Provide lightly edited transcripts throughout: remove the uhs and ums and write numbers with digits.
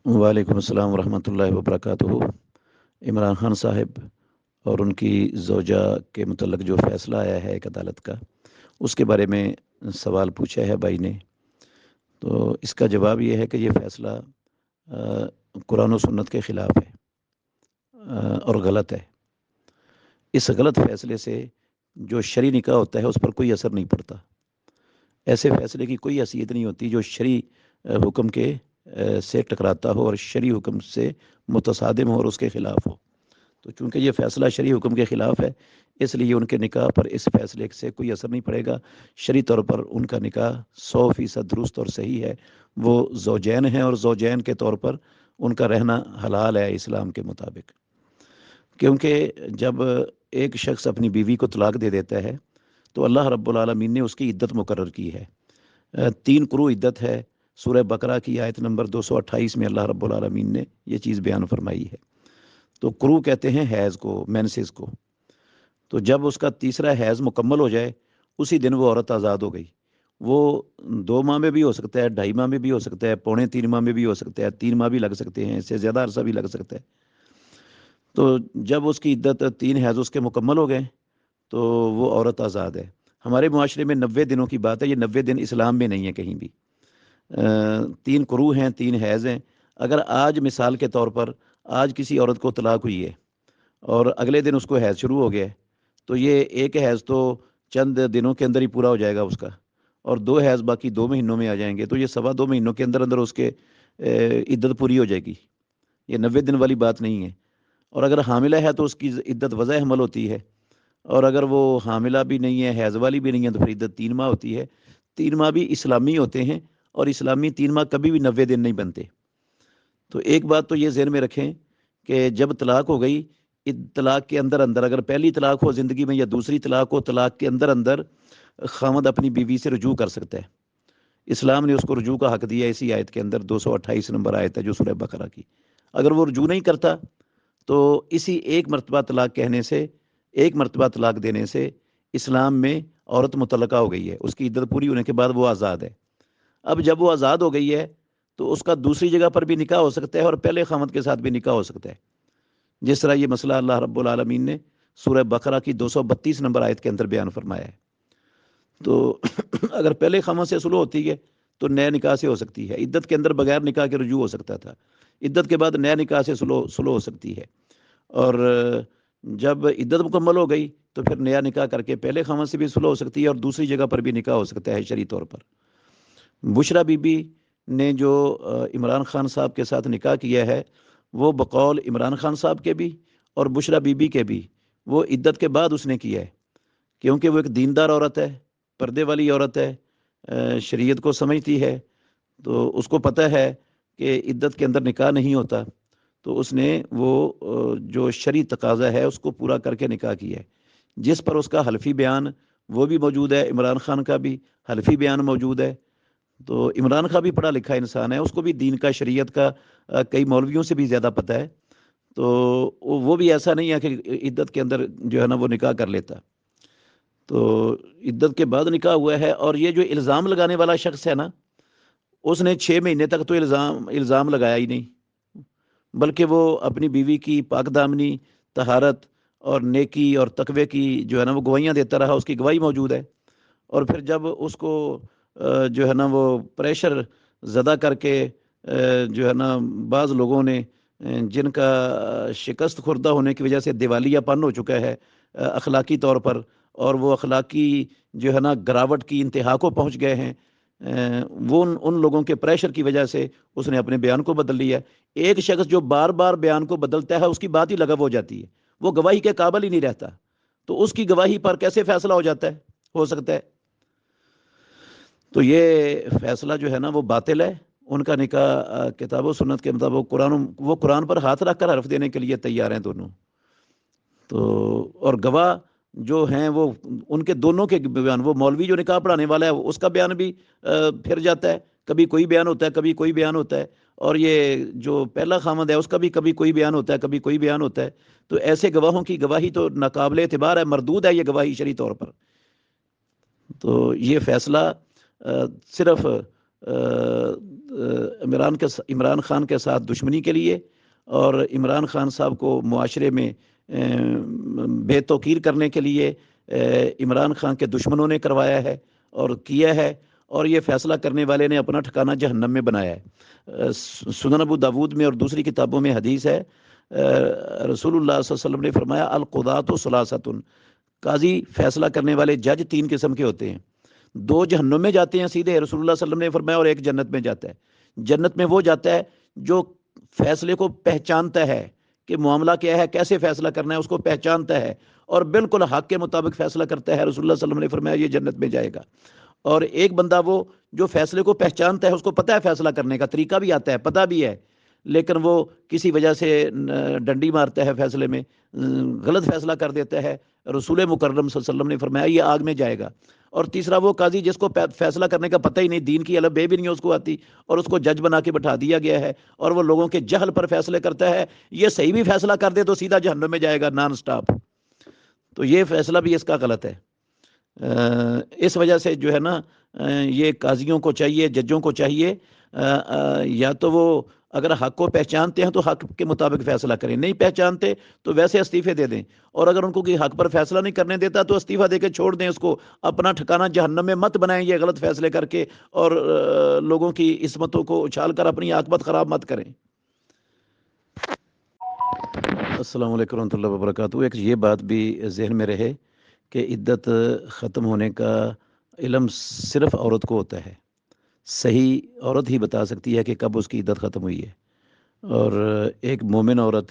وعلیکم السلام ورحمۃ اللہ وبرکاتہ۔ عمران خان صاحب اور ان کی زوجہ کے متعلق جو فیصلہ آیا ہے ایک عدالت کا، اس کے بارے میں سوال پوچھا ہے بھائی نے۔ تو اس کا جواب یہ ہے کہ یہ فیصلہ قرآن و سنت کے خلاف ہے اور غلط ہے۔ اس غلط فیصلے سے جو شرعی نکاح ہوتا ہے اس پر کوئی اثر نہیں پڑتا۔ ایسے فیصلے کی کوئی حیثیت نہیں ہوتی جو شرعی حکم کے سے ٹکراتا ہو اور شرعی حکم سے متصادم ہو اور اس کے خلاف ہو۔ تو چونکہ یہ فیصلہ شرعی حکم کے خلاف ہے، اس لیے ان کے نکاح پر اس فیصلے سے کوئی اثر نہیں پڑے گا۔ شرعی طور پر ان کا نکاح 100% درست اور صحیح ہے۔ وہ زوجین ہیں اور زوجین کے طور پر ان کا رہنا حلال ہے اسلام کے مطابق۔ کیونکہ جب ایک شخص اپنی بیوی کو طلاق دے دیتا ہے تو اللہ رب العالمین نے اس کی عدت مقرر کی ہے۔ 3 قروء عدت ہے۔ سورہ بقرہ کی آیت نمبر 228 میں اللہ رب العالمین نے یہ چیز بیان فرمائی ہے۔ تو قروء کہتے ہیں حیض کو، مینسز کو۔ تو جب اس کا تیسرا حیض مکمل ہو جائے اسی دن وہ عورت آزاد ہو گئی۔ وہ 2 ماہ میں بھی ہو سکتا ہے، 2.5 ماہ میں بھی ہو سکتا ہے، 2.25 ماہ میں بھی ہو سکتا ہے، 3 ماہ بھی لگ سکتے ہیں، اس سے زیادہ عرصہ بھی لگ سکتا ہے۔ تو جب اس کی عدت 3 حیض اس کے مکمل ہو گئے تو وہ عورت آزاد ہے۔ ہمارے معاشرے میں 90 دنوں کی بات ہے، یہ 90 دن اسلام میں نہیں ہے کہیں بھی۔ 3 قروء ہیں، 3 حیض ہیں۔ اگر آج مثال کے طور پر آج کسی عورت کو طلاق ہوئی ہے اور اگلے دن اس کو حیض شروع ہو گیا ہے تو یہ ایک حیض تو چند دنوں کے اندر ہی پورا ہو جائے گا اس کا، اور 2 حیض باقی 2 مہینوں میں آ جائیں گے، تو یہ 2.25 مہینوں کے اندر اندر اس کے عدت پوری ہو جائے گی۔ یہ 90 دن والی بات نہیں ہے۔ اور اگر حاملہ ہے تو اس کی عدت وضع حمل ہوتی ہے، اور اگر وہ حاملہ بھی نہیں ہے، حیض والی بھی نہیں ہے، تو پھر عدت 3 ماہ ہوتی ہے۔ 3 ماہ بھی اسلامی ہوتے ہیں، اور اسلامی 3 ماہ کبھی بھی 90 دن نہیں بنتے۔ تو ایک بات تو یہ ذہن میں رکھیں کہ جب طلاق ہو گئی، طلاق کے اندر اندر اگر پہلی طلاق ہو زندگی میں یا دوسری طلاق ہو، طلاق کے اندر اندر خاوند اپنی بیوی سے رجوع کر سکتا ہے۔ اسلام نے اس کو رجوع کا حق دیا اسی آیت کے اندر، 228 نمبر آیت ہے جو سورہ بقرہ کی۔ اگر وہ رجوع نہیں کرتا تو اسی ایک مرتبہ طلاق کہنے سے، ایک مرتبہ طلاق دینے سے اسلام میں عورت مطلقہ ہو گئی ہے، اس کی عدت پوری ہونے کے بعد وہ آزاد ہے۔ اب جب وہ آزاد ہو گئی ہے تو اس کا دوسری جگہ پر بھی نکاح ہو سکتا ہے اور پہلے خاوند کے ساتھ بھی نکاح ہو سکتا ہے، جس طرح یہ مسئلہ اللہ رب العالمین نے سورہ بقرہ کی 232 نمبر آیت کے اندر بیان فرمایا ہے۔ تو اگر پہلے خاوند سے صلح ہوتی ہے تو نئے نکاح سے ہو سکتی ہے۔ عدت کے اندر بغیر نکاح کے رجوع ہو سکتا تھا، عدت کے بعد نئے نکاح سے صلح ہو سکتی ہے، اور جب عدت مکمل ہو گئی تو پھر نیا نکاح کر کے پہلے خاوند سے بھی صلح ہو سکتی ہے اور دوسری جگہ پر بھی نکاح ہو سکتا ہے شرعی طور پر۔ بشرا بی بی نے جو عمران خان صاحب کے ساتھ نکاح کیا ہے، وہ بقول عمران خان صاحب کے بھی اور بشرا بی بی کے بھی وہ عدت کے بعد اس نے کیا ہے، کیونکہ وہ ایک دیندار عورت ہے، پردے والی عورت ہے، شریعت کو سمجھتی ہے، تو اس کو پتہ ہے کہ عدت کے اندر نکاح نہیں ہوتا، تو اس نے وہ جو شرعی تقاضا ہے اس کو پورا کر کے نکاح کیا ہے، جس پر اس کا حلفی بیان وہ بھی موجود ہے، عمران خان کا بھی حلفی بیان موجود ہے۔ تو عمران خان بھی پڑھا لکھا انسان ہے، اس کو بھی دین کا، شریعت کا کئی مولویوں سے بھی زیادہ پتہ ہے، تو وہ بھی ایسا نہیں ہے کہ عدت کے اندر جو ہے نا وہ نکاح کر لیتا۔ تو عدت کے بعد نکاح ہوا ہے، اور یہ جو الزام لگانے والا شخص ہے نا، اس نے 6 مہینے تک تو الزام لگایا ہی نہیں، بلکہ وہ اپنی بیوی کی پاک دامنی، طہارت اور نیکی اور تقوی کی جو ہے نا وہ گواہیاں دیتا رہا، اس کی گواہی موجود ہے۔ اور پھر جب اس کو جو ہے نا وہ پریشر زدہ کر کے جو ہے نا بعض لوگوں نے جن کا شکست خوردہ ہونے کی وجہ سے دیوالیہ پن ہو چکا ہے اخلاقی طور پر، اور وہ اخلاقی جو ہے نا گراوٹ کی انتہا کو پہنچ گئے ہیں، وہ ان لوگوں کے پریشر کی وجہ سے اس نے اپنے بیان کو بدل لیا ہے۔ ایک شخص جو بار بار بیان کو بدلتا ہے اس کی بات ہی لغو ہو جاتی ہے، وہ گواہی کے قابل ہی نہیں رہتا، تو اس کی گواہی پر کیسے فیصلہ ہو سکتا ہے؟ تو یہ فیصلہ جو ہے نا وہ باطل ہے۔ ان کا نکاح کتاب و سنت کے مطابق وہ قرآن پر ہاتھ رکھ کر حرف دینے کے لیے تیار ہیں دونوں۔ تو اور گواہ جو ہیں وہ ان کے دونوں کے بیان، وہ مولوی جو نکاح پڑھانے والا ہے اس کا بیان بھی پھر جاتا ہے، کبھی کوئی بیان ہوتا ہے، کبھی کوئی بیان ہوتا ہے، اور یہ جو پہلا خامد ہے اس کا بھی کبھی کوئی بیان ہوتا ہے، کبھی کوئی بیان ہوتا ہے۔ تو ایسے گواہوں کی گواہی تو ناقابل اعتبار ہے، مردود ہے یہ گواہی شرعی طور پر۔ تو یہ فیصلہ صرف عمران خان کے ساتھ دشمنی کے لیے اور عمران خان صاحب کو معاشرے میں بے توقیر کرنے کے لیے عمران خان کے دشمنوں نے کروایا ہے اور کیا ہے، اور یہ فیصلہ کرنے والے نے اپنا ٹھکانہ جہنم میں بنایا ہے۔ سنن ابو داود میں اور دوسری کتابوں میں حدیث ہے، رسول اللہ صلی اللہ علیہ وسلم نے فرمایا القضاۃ ثلاثۃ، قاضی فیصلہ کرنے والے جج 3 قسم کے ہوتے ہیں، 2 جہنم میں جاتے ہیں سیدھے، رسول اللہ صلی اللہ علیہ وسلم نے فرمایا، اور ایک جنت میں جاتا ہے۔ جنت میں وہ جاتا ہے جو فیصلے کو پہچانتا ہے کہ معاملہ کیا ہے، کیسے فیصلہ کرنا ہے، اس کو پہچانتا ہے اور بالکل حق کے مطابق فیصلہ کرتا ہے، رسول اللہ صلی اللہ علیہ وسلم نے فرمایا یہ جنت میں جائے گا۔ اور ایک بندہ وہ جو فیصلے کو پہچانتا ہے، اس کو پتہ ہے فیصلہ کرنے کا طریقہ بھی آتا ہے، پتہ بھی ہے، لیکن وہ کسی وجہ سے ڈنڈی مارتا ہے، فیصلے میں غلط فیصلہ کر دیتا ہے، رسول مکرم صلی اللہ علیہ وسلم نے فرمایا یہ آگ میں جائے گا۔ اور تیسرا وہ قاضی جس کو فیصلہ کرنے کا پتہ ہی نہیں، دین کی الف بے بھی نہیں اس کو آتی، اور اس کو جج بنا کے بٹھا دیا گیا ہے اور وہ لوگوں کے جہل پر فیصلے کرتا ہے، یہ صحیح بھی فیصلہ کر دے تو سیدھا جہنم میں جائے گا نان سٹاپ۔ تو یہ فیصلہ بھی اس کا غلط ہے۔ اس وجہ سے جو ہے نا، یہ قاضیوں کو چاہیے، ججوں کو چاہیے، یا تو وہ اگر حق کو پہچانتے ہیں تو حق کے مطابق فیصلہ کریں، نہیں پہچانتے تو ویسے استعفے دے دیں، اور اگر ان کو کوئی حق پر فیصلہ نہیں کرنے دیتا تو استعفیٰ دے کے چھوڑ دیں اس کو، اپنا ٹھکانہ جہنم میں مت بنائیں یہ غلط فیصلے کر کے، اور لوگوں کی عصمتوں کو اچھال کر اپنی عاقبت خراب مت کریں۔ السلام علیکم ورحمۃ اللہ وبرکاتہ۔ ایک یہ بات بھی ذہن میں رہے کہ عدت ختم ہونے کا علم صرف عورت کو ہوتا ہے، صحیح عورت ہی بتا سکتی ہے کہ کب اس کی عدت ختم ہوئی ہے، اور ایک مومن عورت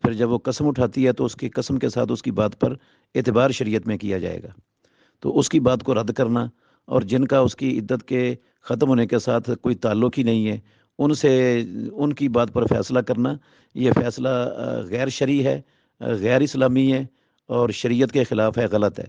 پھر جب وہ قسم اٹھاتی ہے تو اس کی قسم کے ساتھ اس کی بات پر اعتبار شریعت میں کیا جائے گا، تو اس کی بات کو رد کرنا، اور جن کا اس کی عدت کے ختم ہونے کے ساتھ کوئی تعلق ہی نہیں ہے ان سے ان کی بات پر فیصلہ کرنا، یہ فیصلہ غیر شرعی ہے، غیر اسلامی ہے اور شریعت کے خلاف ہے، غلط ہے۔